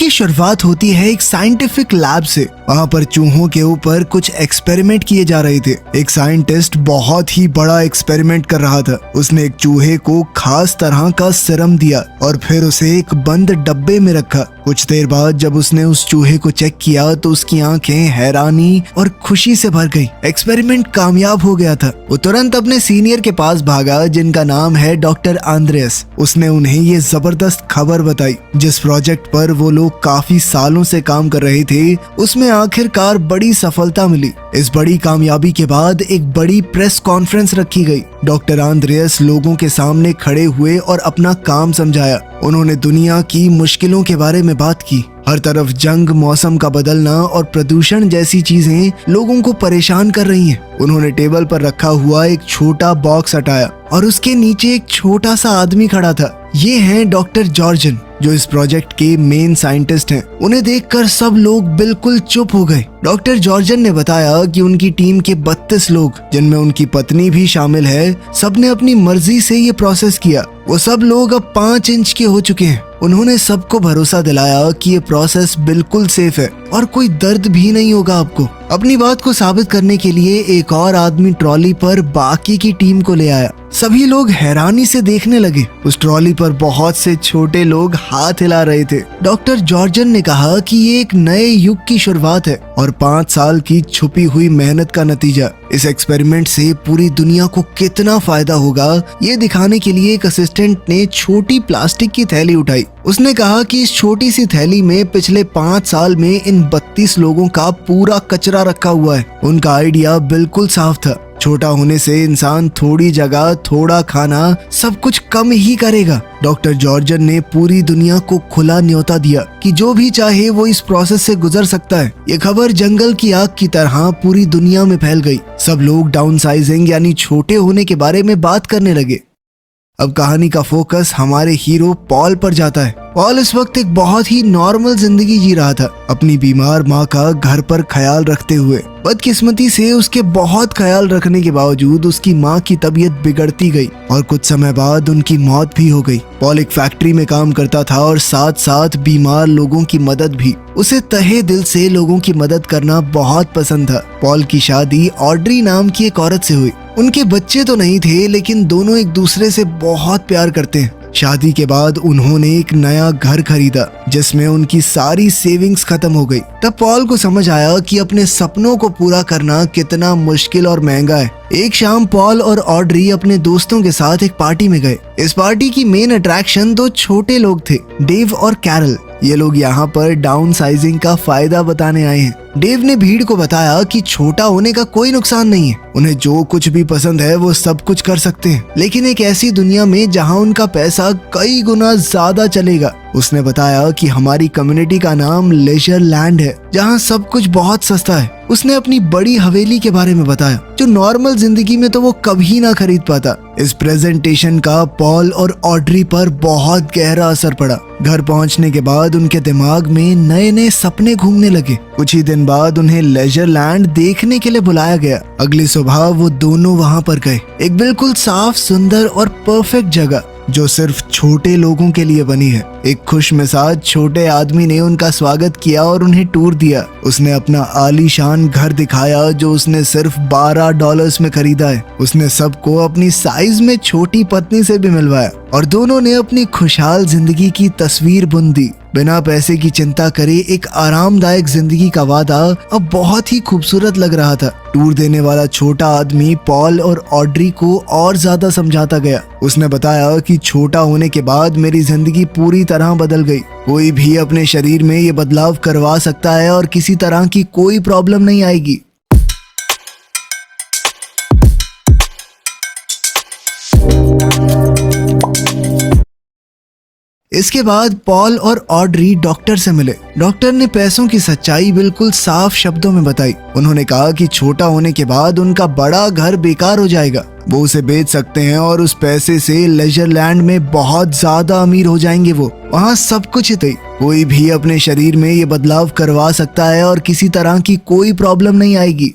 की शुरुआत होती है एक साइंटिफिक लैब से। वहाँ पर चूहों के ऊपर कुछ एक्सपेरिमेंट किए जा रहे थे। एक साइंटिस्ट बहुत ही बड़ा एक्सपेरिमेंट कर रहा था। उसने एक चूहे को खास तरह का सीरम दिया और फिर उसे एक बंद डब्बे में रखा। कुछ देर बाद जब उसने उस चूहे को चेक किया तो उसकी आंखें हैरानी और खुशी से भर गई। एक्सपेरिमेंट कामयाब हो गया था। वो तुरंत अपने सीनियर के पास भागा जिनका नाम है डॉक्टर आंद्रेस। उसने उन्हें ये जबरदस्त खबर बताई। जिस प्रोजेक्ट पर वो लोग काफी सालों से काम कर रहे थे उसमें आखिरकार बड़ी सफलता मिली। इस बड़ी कामयाबी के बाद एक बड़ी प्रेस कॉन्फ्रेंस रखी गई। डॉक्टर आंद्रेस लोगों के सामने खड़े हुए और अपना काम समझाया। उन्होंने दुनिया की मुश्किलों के बारे में बात की। हर तरफ जंग, मौसम का बदलना और प्रदूषण जैसी चीजें लोगों को परेशान कर रही हैं। उन्होंने टेबल पर रखा हुआ एक छोटा बॉक्स हटाया और उसके नीचे एक छोटा सा आदमी खड़ा था। ये हैं डॉक्टर जॉर्जन, जो इस प्रोजेक्ट के मेन साइंटिस्ट हैं। उन्हें देखकर सब लोग बिल्कुल चुप हो गए। डॉक्टर जॉर्जन ने बताया कि उनकी टीम के 32 लोग, जिनमें उनकी पत्नी भी शामिल है, सबने अपनी मर्जी से ये प्रोसेस किया। वो सब लोग अब 5 इंच के हो चुके हैं। उन्होंने सबको भरोसा दिलाया कि ये प्रोसेस बिल्कुल सेफ है और कोई दर्द भी नहीं होगा आपको। अपनी बात को साबित करने के लिए एक और आदमी ट्रॉली पर बाकी की टीम को ले आया। सभी लोग हैरानी से देखने लगे। उस ट्रॉली पर बहुत से छोटे लोग हाथ हिला रहे थे। डॉक्टर जॉर्जन ने कहा कि ये एक नए युग की शुरुआत है और 5 साल की छुपी हुई मेहनत का नतीजा। इस एक्सपेरिमेंट से पूरी दुनिया को कितना फायदा होगा ये दिखाने के लिए एक असिस्टेंट ने छोटी प्लास्टिक की थैली उठाई। उसने कहा कि इस छोटी सी थैली में पिछले 5 साल में इन 32 लोगों का पूरा कचरा रखा हुआ है। उनका आइडिया बिल्कुल साफ था। छोटा होने से इंसान थोड़ी जगह, थोड़ा खाना, सब कुछ कम ही करेगा। डॉक्टर जॉर्जन ने पूरी दुनिया को खुला न्योता दिया कि जो भी चाहे वो इस प्रोसेस से गुजर सकता है। ये खबर जंगल की आग की तरह पूरी दुनिया में फैल गई। सब लोग डाउनसाइजिंग यानी छोटे होने के बारे में बात करने लगे। अब कहानी का फोकस हमारे हीरो पॉल पर जाता है। पॉल इस वक्त एक बहुत ही नॉर्मल जिंदगी जी रहा था, अपनी बीमार माँ का घर पर ख्याल रखते हुए। बदकिस्मती से उसके बहुत ख्याल रखने के बावजूद उसकी माँ की तबीयत बिगड़ती गई और कुछ समय बाद उनकी मौत भी हो गई। पॉल एक फैक्ट्री में काम करता था और साथ साथ बीमार लोगों की मदद भी। उसे तहे दिल से लोगों की मदद करना बहुत पसंद था। पॉल की शादी ऑड्री नाम की एक औरत से हुई। उनके बच्चे तो नहीं थे, लेकिन दोनों एक दूसरे से बहुत प्यार करते हैं। शादी के बाद उन्होंने एक नया घर खरीदा जिसमें उनकी सारी सेविंग्स खत्म हो गई। तब पॉल को समझ आया कि अपने सपनों को पूरा करना कितना मुश्किल और महंगा है। एक शाम पॉल और ऑड्री अपने दोस्तों के साथ एक पार्टी में गए। इस पार्टी की मेन अट्रैक्शन 2 छोटे लोग थे, डेव और कैरल। ये लोग यहाँ पर डाउन साइजिंग का फायदा बताने आए हैं। डेव ने भीड़ को बताया कि छोटा होने का कोई नुकसान नहीं है। उन्हें जो कुछ भी पसंद है वो सब कुछ कर सकते हैं, लेकिन एक ऐसी दुनिया में जहाँ उनका पैसा कई गुना ज्यादा चलेगा। उसने बताया कि हमारी कम्युनिटी का नाम लेजर लैंड है, जहाँ सब कुछ बहुत सस्ता है। उसने अपनी बड़ी हवेली के बारे में बताया, जो नॉर्मल जिंदगी में तो वो कभी ना खरीद पाता। इस प्रेजेंटेशन का पॉल और ऑड्री पर बहुत गहरा असर पड़ा। घर पहुंचने के बाद उनके दिमाग में नए नए सपने घूमने लगे। कुछ ही दिन बाद उन्हें लेजर लैंड देखने के लिए बुलाया गया। अगली सुबह वो दोनों वहां पर गए। एक बिल्कुल साफ, सुंदर और परफेक्ट जगह जो सिर्फ छोटे लोगों के लिए बनी है। एक खुशमिजाज छोटे आदमी ने उनका स्वागत किया और उन्हें टूर दिया। उसने अपना आलीशान घर दिखाया जो उसने सिर्फ $12 में खरीदा है। उसने सबको अपनी साइज में छोटी पत्नी से भी मिलवाया और दोनों ने अपनी खुशहाल जिंदगी की तस्वीर बुन दी। बिना पैसे की चिंता करे एक आरामदायक जिंदगी का वादा अब बहुत ही खूबसूरत लग रहा था। टूर देने वाला छोटा आदमी पॉल और ऑड्री को और ज्यादा समझाता गया। उसने बताया कि छोटा होने के बाद मेरी जिंदगी पूरी तरह बदल गई। कोई भी अपने शरीर में ये बदलाव करवा सकता है और किसी तरह की कोई प्रॉब्लम नहीं आएगी। इसके बाद पॉल और ऑड्री डॉक्टर से मिले। डॉक्टर ने पैसों की सच्चाई बिल्कुल साफ शब्दों में बताई। उन्होंने कहा कि छोटा होने के बाद उनका बड़ा घर बेकार हो जाएगा, वो उसे बेच सकते हैं और उस पैसे से लेजर लैंड में बहुत ज्यादा अमीर हो जाएंगे। वो वहाँ सब कुछ ही। कोई भी अपने शरीर में ये बदलाव करवा सकता है और किसी तरह की कोई प्रॉब्लम नहीं आएगी।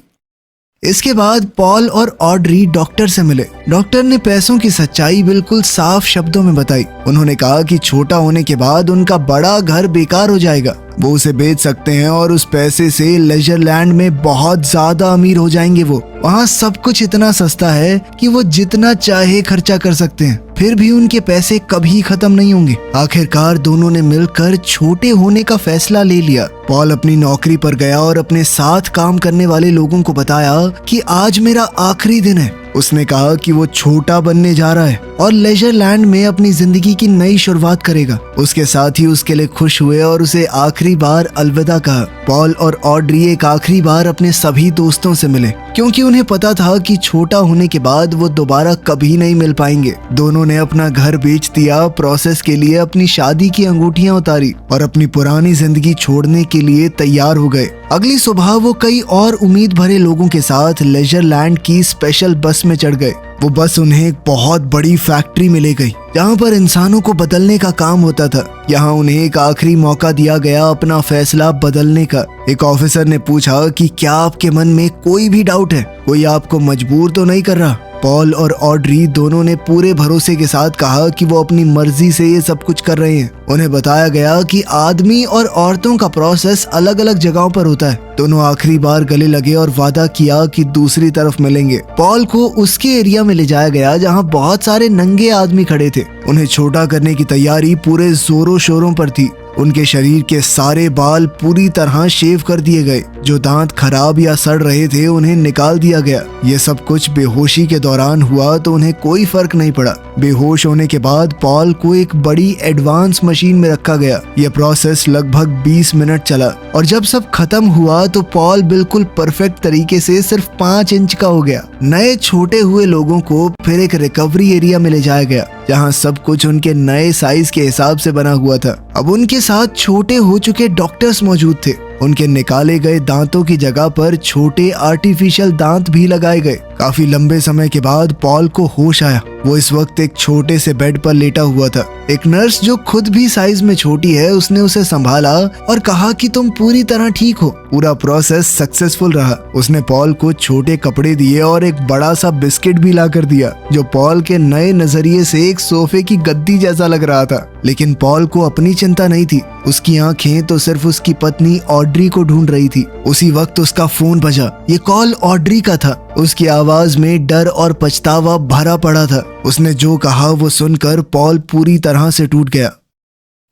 इसके बाद पॉल और ऑड्री डॉक्टर से मिले। डॉक्टर ने पैसों की सच्चाई बिल्कुल साफ शब्दों में बताई। उन्होंने कहा कि छोटा होने के बाद उनका बड़ा घर बेकार हो जाएगा, वो उसे बेच सकते हैं और उस पैसे से लेजरलैंड में बहुत ज्यादा अमीर हो जाएंगे। वो वहाँ सब कुछ इतना सस्ता है कि वो जितना चाहे खर्चा कर सकते हैं, फिर भी उनके पैसे कभी खत्म नहीं होंगे। आखिरकार दोनों ने मिलकर छोटे होने का फैसला ले लिया। पॉल अपनी नौकरी पर गया और अपने साथ काम करने वाले लोगों को बताया कि आज मेरा आखिरी दिन है। उसने कहा कि वो छोटा बनने जा रहा है और लेजरलैंड में अपनी जिंदगी की नई शुरुआत करेगा। उसके साथ ही उसके लिए खुश हुए और उसे आखिरी बार अलविदा कहा। पॉल और ऑड्री एक आखिरी बार अपने सभी दोस्तों से मिले, क्योंकि उन्हें पता था कि छोटा होने के बाद वो दोबारा कभी नहीं मिल पाएंगे। दोनों ने अपना घर बेच दिया, प्रोसेस के लिए अपनी शादी की अंगूठियां उतारी और अपनी पुरानी जिंदगी छोड़ने के लिए तैयार हो गए। अगली सुबह वो कई और उम्मीद भरे लोगों के साथ लेजरलैंड की स्पेशल बस में चढ़ गए। वो बस उन्हें एक बहुत बड़ी फैक्ट्री में ले गई, जहाँ पर इंसानों को बदलने का काम होता था। यहाँ उन्हें एक आखिरी मौका दिया गया अपना फैसला बदलने का। एक ऑफिसर ने पूछा कि क्या आपके मन में कोई भी डाउट है? कोई आपको मजबूर तो नहीं कर रहा? पॉल और ऑड्री दोनों ने पूरे भरोसे के साथ कहा कि वो अपनी मर्जी से ये सब कुछ कर रहे हैं। उन्हें बताया गया कि आदमी और औरतों का प्रोसेस अलग अलग जगहों पर होता है। दोनों आखिरी बार गले लगे और वादा किया कि दूसरी तरफ मिलेंगे। पॉल को उसके एरिया में ले जाया गया जहाँ बहुत सारे नंगे आदमी खड़े थे। उन्हें छोटा करने की तैयारी पूरे जोरों शोरों पर थी। उनके शरीर के सारे बाल पूरी तरह शेव कर दिए गए। जो दांत खराब या सड़ रहे थे उन्हें निकाल दिया गया। ये सब कुछ बेहोशी के दौरान हुआ तो उन्हें कोई फर्क नहीं पड़ा। बेहोश होने के बाद पॉल को एक बड़ी एडवांस मशीन में रखा गया। यह प्रोसेस लगभग 20 मिनट चला और जब सब खत्म हुआ तो पॉल बिल्कुल परफेक्ट तरीके से सिर्फ 5 इंच का हो गया। नए छोटे हुए लोगों को फिर एक रिकवरी एरिया में ले जाया गया, जहाँ सब कुछ उनके नए साइज के हिसाब से बना हुआ था। अब उनके साथ छोटे हो चुके डॉक्टर्स मौजूद थे। उनके निकाले गए दांतों की जगह पर छोटे आर्टिफिशियल दांत भी लगाए गए। काफी लंबे समय के बाद पॉल को होश आया। वो इस वक्त एक छोटे से बेड पर लेटा हुआ था। एक नर्स जो खुद भी साइज में छोटी है, उसने उसे संभाला और कहा कि तुम पूरी तरह ठीक हो। पूरा प्रोसेस सक्सेसफुल रहा। उसने पॉल को छोटे कपड़े दिए और एक बड़ा सा बिस्किट भी ला कर दिया, जो पॉल के नए नजरिए से एक सोफे की गद्दी जैसा लग रहा था। लेकिन पॉल को अपनी चिंता नहीं थी। उसकी आंखें तो सिर्फ उसकी पत्नी ऑड्री को ढूंढ रही थी। उसी वक्त उसका फोन बजा। ये कॉल ऑड्री का था। उसकी आवाज में डर और पछतावा भरा पड़ा था। उसने जो कहा वो सुनकर पॉल पूरी तरह से टूट गया।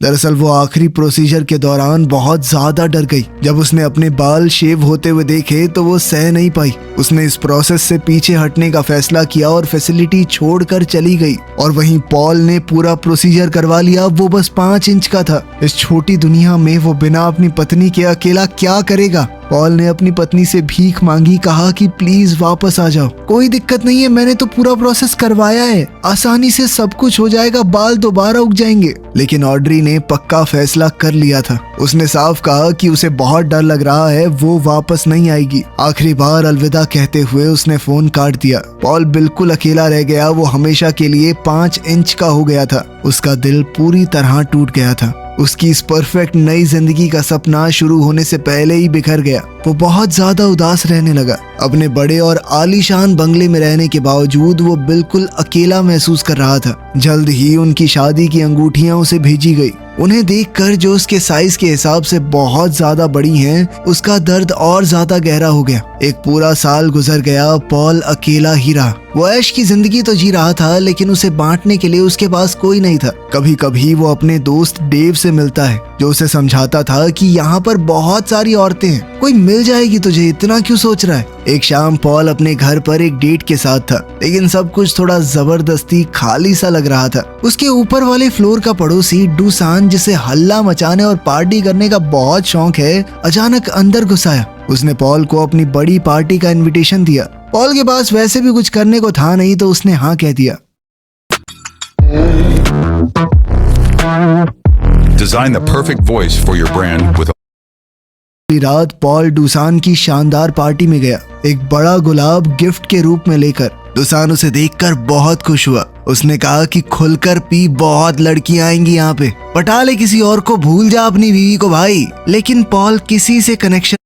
दरअसल वो आखिरी प्रोसीजर के दौरान बहुत ज्यादा डर गई। जब उसने अपने बाल शेव होते हुए देखे तो वो सह नहीं पाई। उसने इस प्रोसेस से पीछे हटने का फैसला किया और फैसिलिटी छोड़कर चली गई। और वहीं पॉल ने पूरा प्रोसीजर करवा लिया। वो बस 5 इंच का था। इस छोटी दुनिया में वो बिना अपनी पत्नी के अकेला क्या करेगा? पॉल ने अपनी पत्नी से भीख मांगी, कहा कि प्लीज वापस आ जाओ। कोई दिक्कत नहीं है, मैंने तो पूरा प्रोसेस करवाया है, आसानी से सब कुछ हो जाएगा, बाल दोबारा उग जाएंगे। लेकिन ऑड्री ने पक्का फैसला कर लिया था। उसने साफ कहा कि उसे बहुत डर लग रहा है, वो वापस नहीं आएगी। आखिरी बार अलविदा कहते हुए उसने फोन काट दिया। पॉल बिल्कुल अकेला रह गया। वो हमेशा के लिए 5 इंच का हो गया था। उसका दिल पूरी तरह टूट गया था। उसकी इस परफेक्ट नई जिंदगी का सपना शुरू होने से पहले ही बिखर गया। वो बहुत ज्यादा उदास रहने लगा। अपने बड़े और आलीशान बंगले में रहने के बावजूद वो बिल्कुल अकेला महसूस कर रहा था। जल्द ही उनकी शादी की अंगूठियां उसे भेजी गई। उन्हें देखकर, जो उसके साइज के हिसाब से बहुत ज्यादा बड़ी हैं, उसका दर्द और ज्यादा गहरा हो गया। एक पूरा साल गुजर गया। पॉल अकेला ही रहा। वो ऐश की जिंदगी तो जी रहा था, लेकिन उसे बांटने के लिए उसके पास कोई नहीं था। कभी कभी वो अपने दोस्त डेव से मिलता है, जो उसे समझाता था कि यहाँ पर बहुत सारी औरतें हैं, कोई मिल जाएगी तुझे, इतना क्यों सोच रहा है। एक शाम पॉल अपने घर पर एक डेट के साथ था, लेकिन सब कुछ थोड़ा जबरदस्ती खाली सा लग रहा था। उसके ऊपर वाले फ्लोर का पड़ोसी डूसान, जिसे हल्ला मचाने और पार्टी करने का बहुत शौक है, अचानक अंदर घुस आया। उसने पॉल को अपनी बड़ी पार्टी का इनविटेशन दिया। पॉल के पास वैसे भी कुछ करने को था नहीं, तो उसने हाँ कह दिया। Design the perfect voice for your brand with रात पॉल डूसान की शानदार पार्टी में गया, एक बड़ा गुलाब गिफ्ट के रूप में लेकर। डूसान उसे देखकर बहुत खुश हुआ। उसने कहा कि खुलकर पी, बहुत लड़कियां आएंगी यहाँ पे, पटा ले किसी और को, भूल जा अपनी बीवी को भाई। लेकिन पॉल किसी से कनेक्शन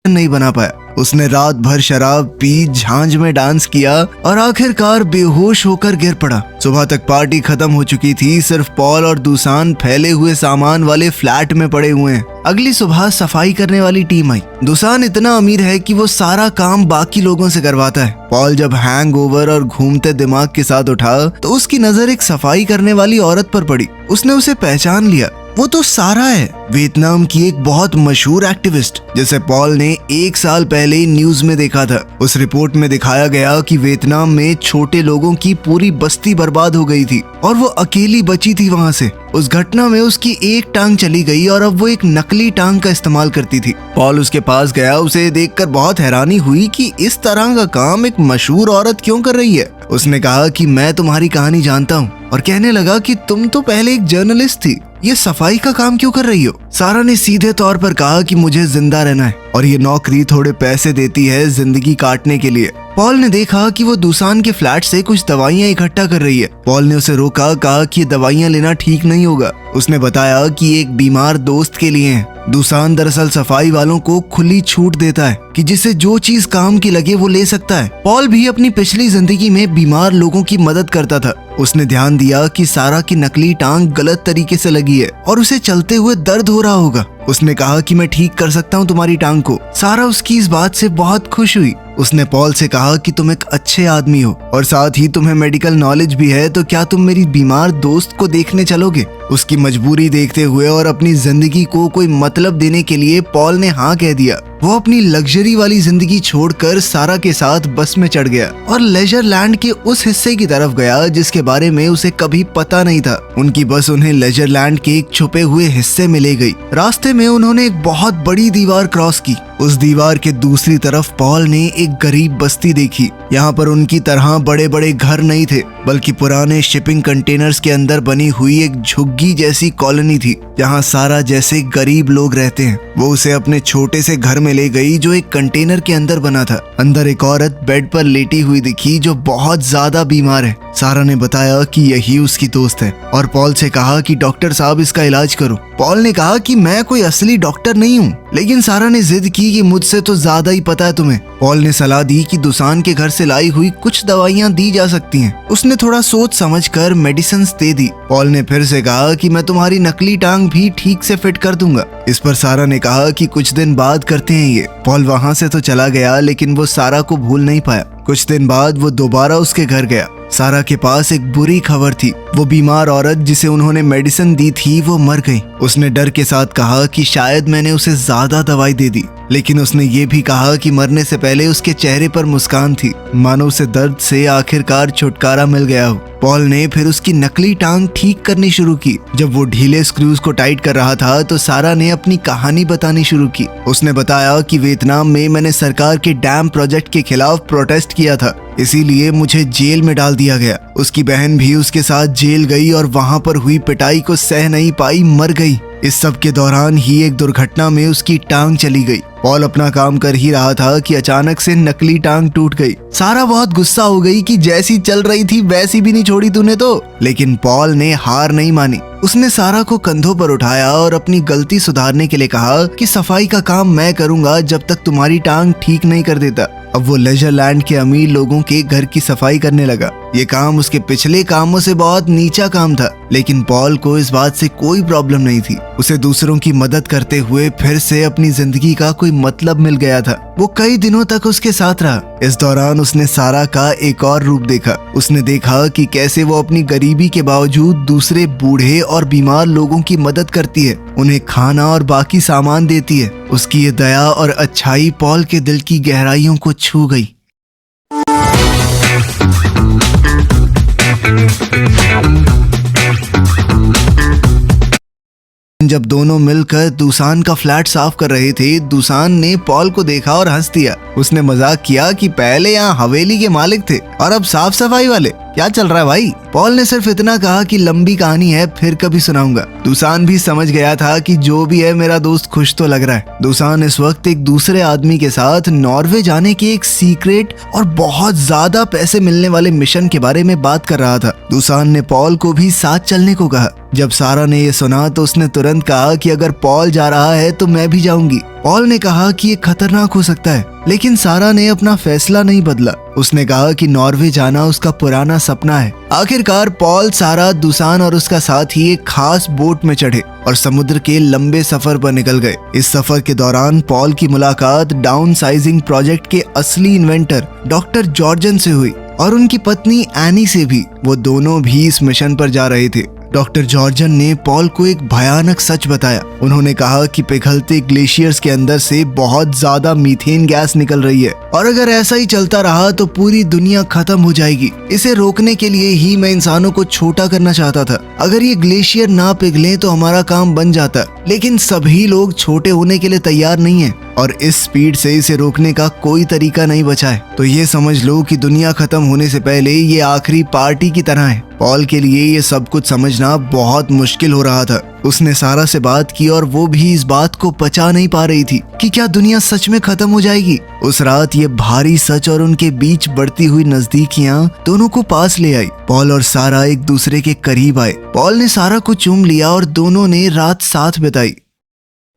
नहीं बना पाया। उसने रात भर शराब पी, झांझ में डांस किया और आखिरकार बेहोश होकर गिर पड़ा। सुबह तक पार्टी खत्म हो चुकी थी, सिर्फ पॉल और दुसान फैले हुए सामान वाले फ्लैट में पड़े हुए हैं। अगली सुबह सफाई करने वाली टीम आई। दुसान इतना अमीर है कि वो सारा काम बाकी लोगों से करवाता है। पॉल जब हैंगओवर और घूमते दिमाग के साथ उठा तो उसकी नजर एक सफाई करने वाली औरत पर पड़ी। उसने उसे पहचान लिया। वो तो सारा है, वियतनाम की एक बहुत मशहूर एक्टिविस्ट, जिसे पॉल ने 1 साल पहले ही न्यूज में देखा था। उस रिपोर्ट में दिखाया गया कि वियतनाम में छोटे लोगों की पूरी बस्ती बर्बाद हो गई थी और वो अकेली बची थी वहाँ से। उस घटना में उसकी एक टांग चली गई और अब वो एक नकली टांग का इस्तेमाल करती थी। पॉल उसके पास गया। उसे देखकर बहुत हैरानी हुई कि इस तरह का काम एक मशहूर औरत क्यों कर रही है। उसने कहा कि मैं तुम्हारी कहानी जानता हूँ और कहने लगा कि तुम तो पहले एक जर्नलिस्ट थी, ये सफाई का काम क्यों कर रही हो। सारा ने सीधे तौर पर कहा कि मुझे जिंदा रहना है और ये नौकरी थोड़े पैसे देती है जिंदगी काटने के लिए। पॉल ने देखा कि वो दुसान के फ्लैट से कुछ दवाइयाँ इकट्ठा कर रही है। पॉल ने उसे रोका, कहा कि ये दवाइयाँ लेना ठीक नहीं होगा। उसने बताया कि एक बीमार दोस्त के लिए है। दुसान दरअसल सफाई वालों को खुली छूट देता है कि जिसे जो चीज काम की लगे वो ले सकता है। पॉल भी अपनी पिछली जिंदगी में बीमार लोगों की मदद करता था। उसने ध्यान दिया कि सारा की नकली टांग गलत तरीके से लगी है और उसे चलते हुए दर्द हो रहा होगा। उसने कहा कि मैं ठीक कर सकता हूँ तुम्हारी टांग को। सारा उसकी इस बात से बहुत खुश हुई। उसने पॉल से कहा कि तुम एक अच्छे आदमी हो और साथ ही तुम्हें मेडिकल नॉलेज भी है, तो क्या तुम मेरी बीमार दोस्त को देखने चलोगे। उसकी मजबूरी देखते हुए और अपनी जिंदगी को कोई मतलब देने के लिए पॉल ने हाँ कह दिया। वो अपनी लग्जरी वाली जिंदगी छोड़कर सारा के साथ बस में चढ़ गया और लेजर लैंड के उस हिस्से की तरफ गया जिसके बारे में उसे कभी पता नहीं था। उनकी बस उन्हें लेजर लैंड के एक छुपे हुए हिस्से में ले गई। रास्ते में उन्होंने एक बहुत बड़ी दीवार क्रॉस की। उस दीवार के दूसरी तरफ पॉल ने एक गरीब बस्ती देखी। यहाँ पर उनकी तरह बड़े बड़े घर नहीं थे, बल्कि पुराने शिपिंग कंटेनर्स के अंदर बनी हुई एक झुग्गी जैसी कॉलोनी थी, जहाँ सारा जैसे गरीब लोग रहते हैं। वो उसे अपने छोटे से घर में ले गई जो एक कंटेनर के अंदर बना था। अंदर एक औरत बेड पर लेटी हुई दिखी जो बहुत ज्यादा बीमार है। सारा ने बताया कि यही उसकी दोस्त है और पॉल से कहा कि डॉक्टर साहब इसका इलाज करो। पॉल ने कहा कि मैं कोई असली डॉक्टर नहीं हूँ, लेकिन सारा ने जिद की कि मुझसे तो ज्यादा ही पता है तुम्हें। पॉल ने सलाह दी कि दुसान के घर से लाई हुई कुछ दवाइयाँ दी जा सकती हैं। उसने थोड़ा सोच समझकर मेडिसिन दे दी। पॉल ने फिर से कहा कि मैं तुम्हारी नकली टांग भी ठीक से फिट कर दूंगा। इस पर सारा ने कहा कि कुछ दिन बाद करते हैं ये। पॉल वहाँ से तो चला गया, लेकिन वो सारा को भूल नहीं पाया। कुछ दिन बाद वो दोबारा उसके घर गया। सारा के पास एक बुरी खबर थी। वो बीमार औरत जिसे उन्होंने मेडिसिन दी थी वो मर गई। उसने डर के साथ कहा कि शायद मैंने उसे ज्यादा दवाई दे दी, लेकिन उसने ये भी कहा कि मरने से पहले उसके चेहरे पर मुस्कान थी, मानो उसे दर्द से आखिरकार छुटकारा मिल गया हो। पॉल ने फिर उसकी नकली टांग ठीक करनी शुरू की। जब वो ढीले स्क्रूज को टाइट कर रहा था तो सारा ने अपनी कहानी बतानी शुरू की। उसने बताया कि वियतनाम में मैंने सरकार के डैम प्रोजेक्ट के खिलाफ प्रोटेस्ट किया था, इसीलिए मुझे जेल में डाल दिया गया। उसकी बहन भी उसके साथ जेल गई और वहाँ पर हुई पिटाई को सह नहीं पाई, मर गई। इस सब के दौरान ही एक दुर्घटना में उसकी टांग चली गई। पॉल अपना काम कर ही रहा था कि अचानक से नकली टांग टूट गई। सारा बहुत गुस्सा हो गई कि जैसी चल रही थी वैसी भी नहीं छोड़ी तूने तो। लेकिन पॉल ने हार नहीं मानी। उसने सारा को कंधों पर उठाया और अपनी गलती सुधारने के लिए कहा कि सफाई का काम मैं करूंगा जब तक तुम्हारी टांग ठीक नहीं कर देता। अब वो लेजर लैंड के अमीर लोगों के घर की सफाई करने लगा। ये काम उसके पिछले कामों से बहुत नीचा काम था, लेकिन पॉल को इस बात से कोई प्रॉब्लम नहीं थी। उसे दूसरों की मदद करते हुए फिर से अपनी जिंदगी का कोई मतलब मिल गया था। वो कई दिनों तक उसके साथ रहा। इस दौरान उसने सारा का एक और रूप देखा। उसने देखा कि कैसे वो अपनी गरीबी के बावजूद दूसरे बूढ़े और बीमार लोगों की मदद करती है, उन्हें खाना और बाकी सामान देती है। उसकी ये दया और अच्छाई पॉल के दिल की गहराइयों को छू गई। जब दोनों मिलकर दुसान का फ्लैट साफ कर रहे थे, दुसान ने पॉल को देखा और हंस दिया। उसने मजाक किया कि पहले यहाँ हवेली के मालिक थे और अब साफ सफाई वाले। क्या चल रहा है भाई? पॉल ने सिर्फ इतना कहा कि लंबी कहानी है, फिर कभी सुनाऊंगा। दुसान भी समझ गया था कि जो भी है मेरा दोस्त खुश तो लग रहा है। दुसान इस वक्त एक दूसरे आदमी के साथ नॉर्वे जाने के एक सीक्रेट और बहुत ज्यादा पैसे मिलने वाले मिशन के बारे में बात कर रहा था। दुसान ने पॉल को भी साथ चलने को कहा। जब सारा ने ये सुना तो उसने तुरंत कहा कि अगर पॉल जा रहा है तो मैं भी जाऊंगी। पॉल ने कहा कि ये खतरनाक हो सकता है, लेकिन सारा ने अपना फैसला नहीं बदला। उसने कहा कि नॉर्वे जाना उसका पुराना सपना है। आखिरकार पॉल, सारा, दुसान और उसका साथी एक खास बोट में चढ़े और समुद्र के लंबे सफर पर निकल गए। इस सफर के दौरान पॉल की मुलाकात डाउन साइजिंग प्रोजेक्ट के असली इन्वेंटर डॉक्टर जॉर्जन से हुई और उनकी पत्नी एनी से भी। वो दोनों भी इस मिशन पर जा रहे थे। डॉक्टर जॉर्जन ने पॉल को एक भयानक सच बताया। उन्होंने कहा कि पिघलते ग्लेशियर्स के अंदर से बहुत ज्यादा मीथेन गैस निकल रही है और अगर ऐसा ही चलता रहा तो पूरी दुनिया खत्म हो जाएगी। इसे रोकने के लिए ही मैं इंसानों को छोटा करना चाहता था। अगर ये ग्लेशियर ना पिघले तो हमारा काम बन जाता, लेकिन सभी लोग छोटे होने के लिए तैयार नहीं है और इस स्पीड से इसे रोकने का कोई तरीका नहीं बचा है। तो ये समझ लो कि दुनिया खत्म होने से पहले ये आखिरी पार्टी की तरह है। पॉल के लिए ये सब कुछ समझना बहुत मुश्किल हो रहा था। उसने सारा से बात की और वो भी इस बात को पचा नहीं पा रही थी कि क्या दुनिया सच में खत्म हो जाएगी। उस रात ये भारी सच और उनके बीच बढ़ती हुई नजदीकियां दोनों को पास ले आई। पॉल और सारा एक दूसरे के करीब आए। पॉल ने सारा को चूम लिया और दोनों ने रात साथ बिताई।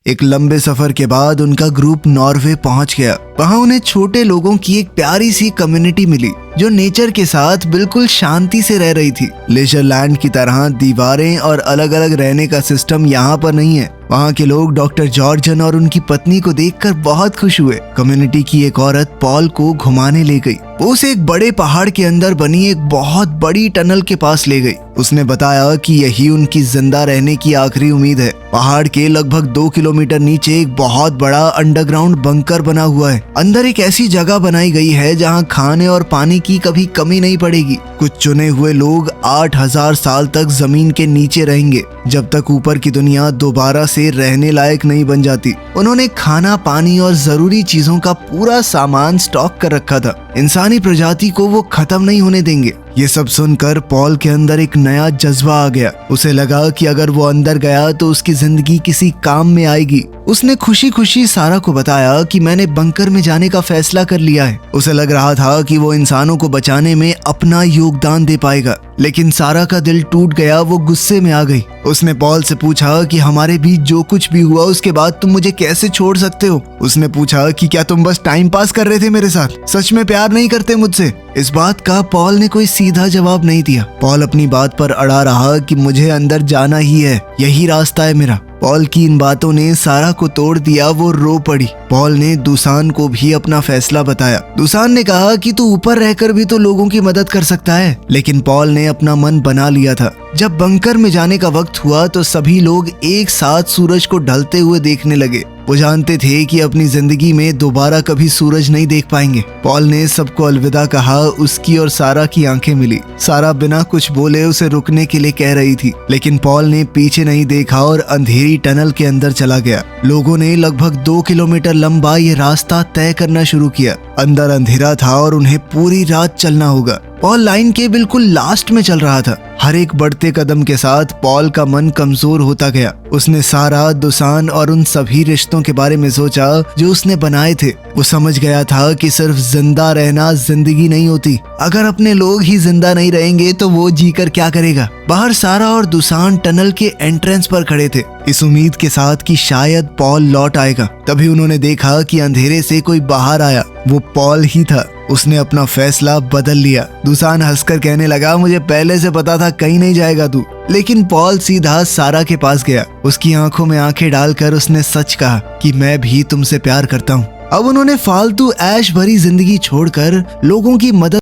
एक लंबे सफर के बाद उनका ग्रुप नॉर्वे पहुंच गया। वहां उन्हें छोटे लोगों की एक प्यारी सी कम्युनिटी मिली जो नेचर के साथ बिल्कुल शांति से रह रही थी। लेजरलैंड की तरह दीवारें और अलग अलग रहने का सिस्टम यहाँ पर नहीं है। वहाँ के लोग डॉक्टर जॉर्जन और उनकी पत्नी को देखकर बहुत खुश हुए। कम्युनिटी की एक औरत पॉल को घुमाने ले गई। वो उसे एक बड़े पहाड़ के अंदर बनी एक बहुत बड़ी टनल के पास ले गई। उसने बताया कि यही उनकी जिंदा रहने की आखिरी उम्मीद है। पहाड़ के लगभग 2 किलोमीटर नीचे एक बहुत बड़ा अंडरग्राउंड बंकर बना हुआ है। अंदर एक ऐसी जगह बनाई गई है जहाँ खाने और पानी की कभी कमी नहीं पड़ेगी। कुछ चुने हुए लोग 8000 साल तक जमीन के नीचे रहेंगे, जब तक ऊपर की दुनिया दोबारा से रहने लायक नहीं बन जाती। उन्होंने खाना, पानी और जरूरी चीजों का पूरा सामान स्टॉक कर रखा था। इंसानी प्रजाति को वो खत्म नहीं होने देंगे। ये सब सुनकर पॉल के अंदर एक नया जज्बा आ गया। उसे लगा कि अगर वो अंदर गया तो उसकी जिंदगी किसी काम में आएगी। उसने खुशी खुशी सारा को बताया कि मैंने बंकर में जाने का फैसला कर लिया है। उसे लग रहा था कि वो इंसानों को बचाने में अपना योगदान दे पाएगा, लेकिन सारा का दिल टूट गया। वो गुस्से में आ गई। उसने पॉल से पूछा कि हमारे बीच जो कुछ भी हुआ उसके बाद तुम मुझे कैसे छोड़ सकते हो। उसने पूछा कि क्या तुम बस टाइम पास कर रहे थे मेरे साथ, सच में प्यार नहीं करते मुझसे। इस बात का पॉल ने कोई सीधा जवाब नहीं दिया। पॉल अपनी बात पर अड़ा रहा कि मुझे अंदर जाना ही है, यही रास्ता है मेरा। पॉल की इन बातों ने सारा को तोड़ दिया। वो रो पड़ी। पॉल ने दुसान को भी अपना फैसला बताया। दुसान ने कहा कि तू ऊपर रहकर भी तो लोगों की मदद कर सकता है, लेकिन पॉल ने अपना मन बना लिया था। जब बंकर में जाने का वक्त हुआ तो सभी लोग एक साथ सूरज को ढलते हुए देखने लगे। वो जानते थे कि अपनी जिंदगी में दोबारा कभी सूरज नहीं देख पाएंगे। पॉल ने सबको अलविदा कहा। उसकी और सारा की आंखें मिली। सारा बिना कुछ बोले उसे रुकने के लिए कह रही थी, लेकिन पॉल ने पीछे नहीं देखा और अंधेरी टनल के अंदर चला गया। लोगों ने लगभग 2 किलोमीटर लंबा ये रास्ता तय करना शुरू किया। अंदर अंधेरा था और उन्हें पूरी रात चलना होगा। पॉल लाइन के बिल्कुल लास्ट में चल रहा था। हर एक बढ़ते कदम के साथ पॉल का मन कमजोर होता गया। उसने सारा, दुसान और उन सभी रिश्तों के बारे में सोचा जो उसने बनाए थे। वो समझ गया था कि सिर्फ जिंदा रहना जिंदगी नहीं होती। अगर अपने लोग ही जिंदा नहीं रहेंगे तो वो जीकर क्या करेगा। बाहर सारा और दुसान टनल के एंट्रेंस पर खड़े थे, इस उम्मीद के साथ कि शायद पॉल लौट आएगा। तभी उन्होंने देखा कि अंधेरे से कोई बाहर आया। वो पॉल ही था। उसने अपना फैसला बदल लिया। दुसान हंसकर कहने लगा, मुझे पहले से पता था कहीं नहीं जाएगा तू। लेकिन पॉल सीधा सारा के पास गया। उसकी आंखों में आंखें डालकर उसने सच कहा कि मैं भी तुमसे प्यार करता हूँ। अब उन्होंने फालतू ऐश भरी जिंदगी छोड़कर लोगों की मदद